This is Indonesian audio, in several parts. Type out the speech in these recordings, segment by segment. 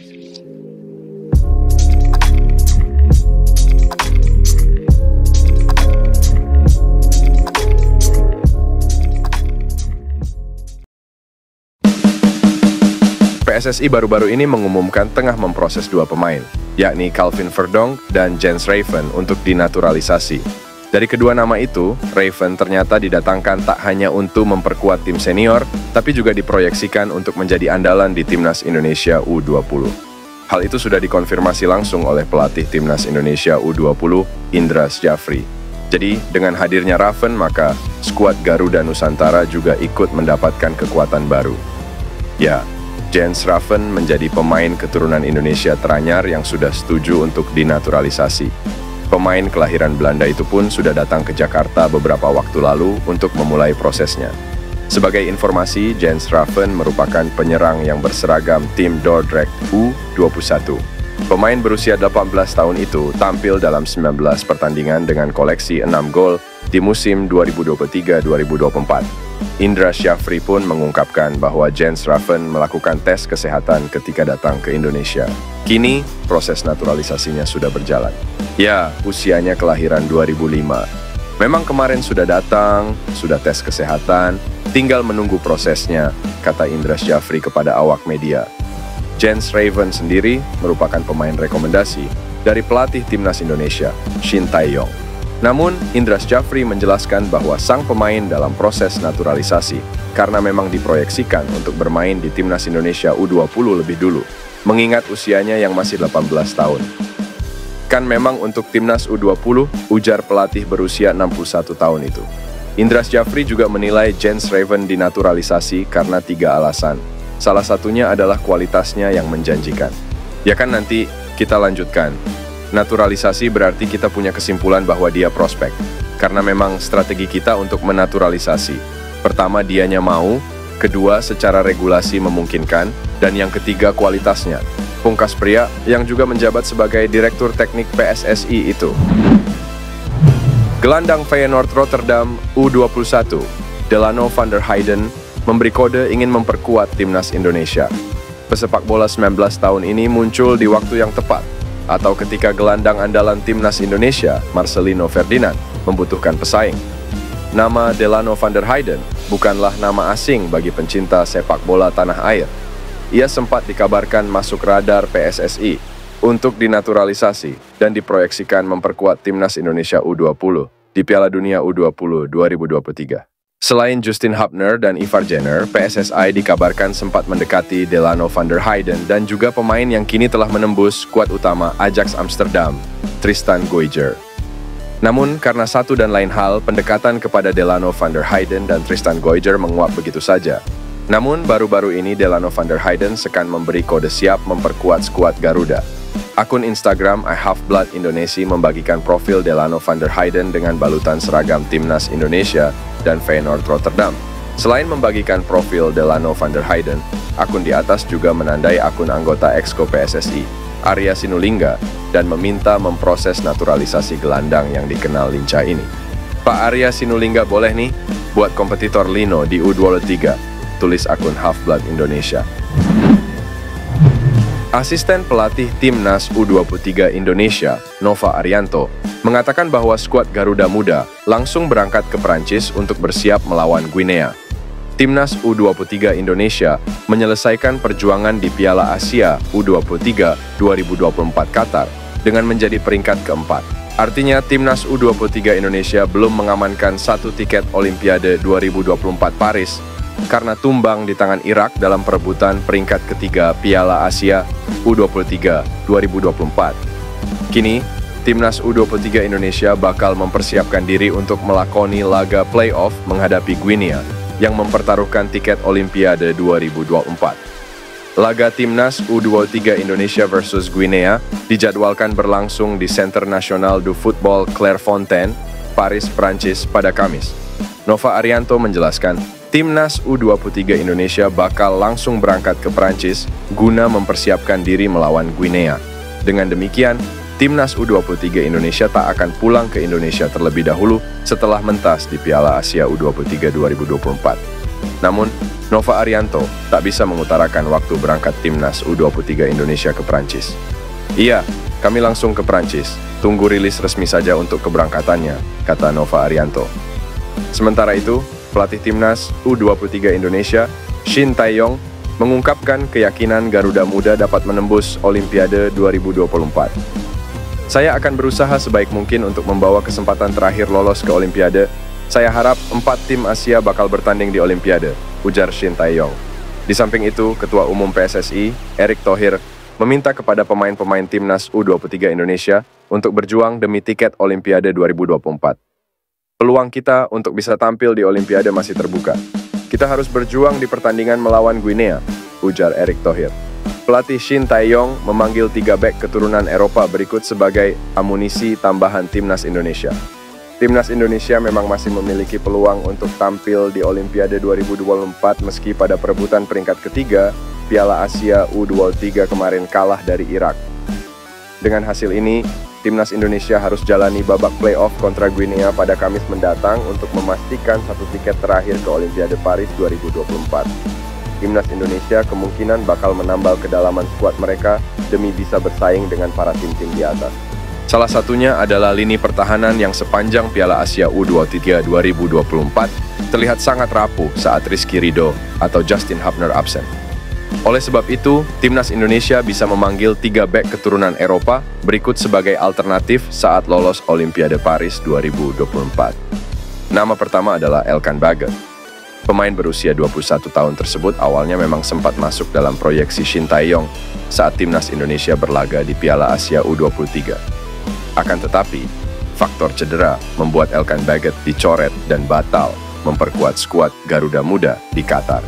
PSSI baru-baru ini mengumumkan tengah memproses dua pemain, yakni Calvin Verdonk dan Jens Raven untuk dinaturalisasi. Dari kedua nama itu, Raven ternyata didatangkan tak hanya untuk memperkuat tim senior, tapi juga diproyeksikan untuk menjadi andalan di Timnas Indonesia U20. Hal itu sudah dikonfirmasi langsung oleh pelatih Timnas Indonesia U20, Indra Syafri. Jadi, dengan hadirnya Raven, maka skuad Garuda Nusantara juga ikut mendapatkan kekuatan baru. Ya, Jens Raven menjadi pemain keturunan Indonesia teranyar yang sudah setuju untuk dinaturalisasi. Pemain kelahiran Belanda itu pun sudah datang ke Jakarta beberapa waktu lalu untuk memulai prosesnya. Sebagai informasi, Jens Raven merupakan penyerang yang berseragam tim Dordrecht U21. Pemain berusia 18 tahun itu tampil dalam 19 pertandingan dengan koleksi 6 gol di musim 2023-2024. Indra Syafri pun mengungkapkan bahwa Jens Raven melakukan tes kesehatan ketika datang ke Indonesia. Kini, proses naturalisasinya sudah berjalan. Ya, usianya kelahiran 2005. Memang kemarin sudah datang, sudah tes kesehatan, tinggal menunggu prosesnya, kata Indra Syafri kepada awak media. Jens Raven sendiri merupakan pemain rekomendasi dari pelatih Timnas Indonesia, Shin Tae-yong. Namun, Indra Syafri menjelaskan bahwa sang pemain dalam proses naturalisasi karena memang diproyeksikan untuk bermain di Timnas Indonesia U20 lebih dulu, mengingat usianya yang masih 18 tahun. Kan memang untuk Timnas U20, ujar pelatih berusia 61 tahun itu. Indra Syafri juga menilai Jens Raven dinaturalisasi karena 3 alasan. Salah satunya adalah kualitasnya yang menjanjikan. Ya kan, nanti kita lanjutkan. Naturalisasi berarti kita punya kesimpulan bahwa dia prospek. Karena memang strategi kita untuk menaturalisasi. Pertama, dianya mau. Kedua, secara regulasi memungkinkan. Dan yang ketiga, kualitasnya. Pungkas pria yang juga menjabat sebagai Direktur Teknik PSSI itu. Gelandang Feyenoord Rotterdam U21, Delano van der Heyden, memberi kode ingin memperkuat Timnas Indonesia. Pesepak bola 19 tahun ini muncul di waktu yang tepat, atau ketika gelandang andalan Timnas Indonesia, Marcelino Ferdinand, membutuhkan pesaing. Nama Delano van der Heyden bukanlah nama asing bagi pencinta sepak bola tanah air. Ia sempat dikabarkan masuk radar PSSI untuk dinaturalisasi dan diproyeksikan memperkuat Timnas Indonesia U20 di Piala Dunia U20 2023. Selain Justin Hubner dan Ivar Jenner, PSSI dikabarkan sempat mendekati Delano van der Heyden dan juga pemain yang kini telah menembus skuad utama Ajax Amsterdam, Tristan Goijer. Namun, karena satu dan lain hal, pendekatan kepada Delano van der Heyden dan Tristan Goijer menguap begitu saja. Namun, baru-baru ini Delano van der Heyden sekan memberi kode siap memperkuat skuad Garuda. Akun Instagram I Have Blood Indonesia membagikan profil Delano van der Heyden dengan balutan seragam Timnas Indonesia dan Feyenoord Rotterdam. Selain membagikan profil Delano van der Heyden, akun di atas juga menandai akun anggota Exco PSSI, Arya Sinulinga, dan meminta memproses naturalisasi gelandang yang dikenal lincah ini. Pak Arya Sinulinga boleh nih buat kompetitor Lino di U23, tulis akun Half Blood Indonesia. Asisten pelatih Timnas U23 Indonesia, Nova Arianto, mengatakan bahwa skuad Garuda Muda langsung berangkat ke Perancis untuk bersiap melawan Guinea. Timnas U23 Indonesia menyelesaikan perjuangan di Piala Asia U23 2024 Qatar dengan menjadi peringkat keempat. Artinya Timnas U23 Indonesia belum mengamankan satu tiket Olimpiade 2024 Paris karena tumbang di tangan Irak dalam perebutan peringkat ketiga Piala Asia U23 2024. Kini, Timnas U23 Indonesia bakal mempersiapkan diri untuk melakoni laga playoff menghadapi Guinea yang mempertaruhkan tiket Olimpiade 2024. Laga Timnas U23 Indonesia versus Guinea dijadwalkan berlangsung di Centre National du Football Clairefontaine, Paris, Prancis pada Kamis. Nova Arianto menjelaskan, Timnas U23 Indonesia bakal langsung berangkat ke Prancis guna mempersiapkan diri melawan Guinea. Dengan demikian, Timnas U23 Indonesia tak akan pulang ke Indonesia terlebih dahulu setelah mentas di Piala Asia U23 2024. Namun, Nova Arianto tak bisa mengutarakan waktu berangkat timnas U23 Indonesia ke Prancis. Iya, kami langsung ke Prancis. Tunggu rilis resmi saja untuk keberangkatannya, kata Nova Arianto. Sementara itu, pelatih timnas U23 Indonesia, Shin Tae-yong, mengungkapkan keyakinan Garuda Muda dapat menembus Olimpiade 2024. Saya akan berusaha sebaik mungkin untuk membawa kesempatan terakhir lolos ke Olimpiade. Saya harap 4 tim Asia bakal bertanding di Olimpiade, ujar Shin Tae-yong. Di samping itu, Ketua Umum PSSI, Erick Thohir, meminta kepada pemain-pemain timnas U23 Indonesia untuk berjuang demi tiket Olimpiade 2024. Peluang kita untuk bisa tampil di Olimpiade masih terbuka. Kita harus berjuang di pertandingan melawan Guinea, ujar Erick Thohir. Pelatih Shin Tae-yong memanggil 3 bek keturunan Eropa berikut sebagai amunisi tambahan timnas Indonesia. Timnas Indonesia memang masih memiliki peluang untuk tampil di Olimpiade 2024 meski pada perebutan peringkat ketiga, Piala Asia U23 kemarin kalah dari Irak. Dengan hasil ini, timnas Indonesia harus jalani babak playoff kontra Guinea pada Kamis mendatang untuk memastikan 1 tiket terakhir ke Olimpiade Paris 2024. Timnas Indonesia kemungkinan bakal menambal kedalaman skuad mereka demi bisa bersaing dengan para tim-tim di atas. Salah satunya adalah lini pertahanan yang sepanjang Piala Asia U23 2024 terlihat sangat rapuh saat Rizky Ridho atau Justin Hubner absen. Oleh sebab itu, timnas Indonesia bisa memanggil 3 bek keturunan Eropa berikut sebagai alternatif saat lolos Olimpiade Paris 2024. Nama pertama adalah Elkan Baggett. Pemain berusia 21 tahun tersebut awalnya memang sempat masuk dalam proyeksi Shin Tae-yong saat timnas Indonesia berlaga di Piala Asia U23. Akan tetapi, faktor cedera membuat Elkan Baggett dicoret dan batal memperkuat skuad Garuda Muda di Qatar.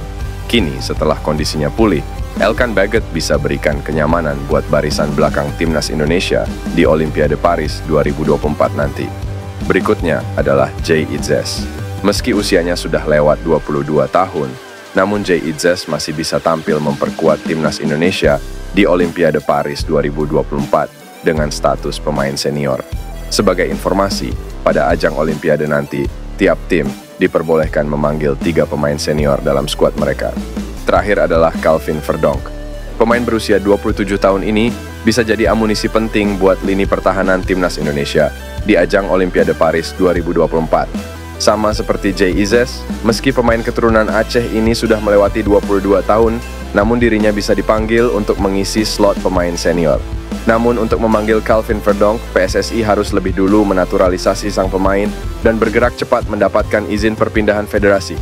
Kini, setelah kondisinya pulih, Elkan Baggett bisa berikan kenyamanan buat barisan belakang timnas Indonesia di Olimpiade Paris 2024 nanti. Berikutnya adalah Jay Itzes. Meski usianya sudah lewat 22 tahun, namun Jay Itzes masih bisa tampil memperkuat timnas Indonesia di Olimpiade Paris 2024 dengan status pemain senior. Sebagai informasi, pada ajang Olimpiade nanti, tiap tim diperbolehkan memanggil 3 pemain senior dalam skuad mereka. Terakhir adalah Calvin Verdonk. Pemain berusia 27 tahun ini bisa jadi amunisi penting buat lini pertahanan timnas Indonesia di ajang Olimpiade Paris 2024. Sama seperti Jay Itzes, meski pemain keturunan Aceh ini sudah melewati 22 tahun, namun dirinya bisa dipanggil untuk mengisi slot pemain senior. Namun untuk memanggil Calvin Verdonk, PSSI harus lebih dulu menaturalisasi sang pemain dan bergerak cepat mendapatkan izin perpindahan federasi.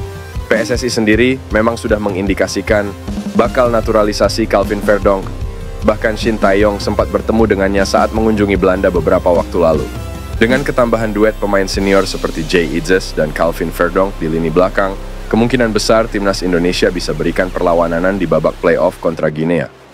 PSSI sendiri memang sudah mengindikasikan bakal naturalisasi Calvin Verdonk. Bahkan Shin Tae-yong sempat bertemu dengannya saat mengunjungi Belanda beberapa waktu lalu. Dengan ketambahan duet pemain senior seperti Jay Itzes dan Calvin Verdonk di lini belakang, kemungkinan besar timnas Indonesia bisa berikan perlawanan di babak playoff kontra Guinea.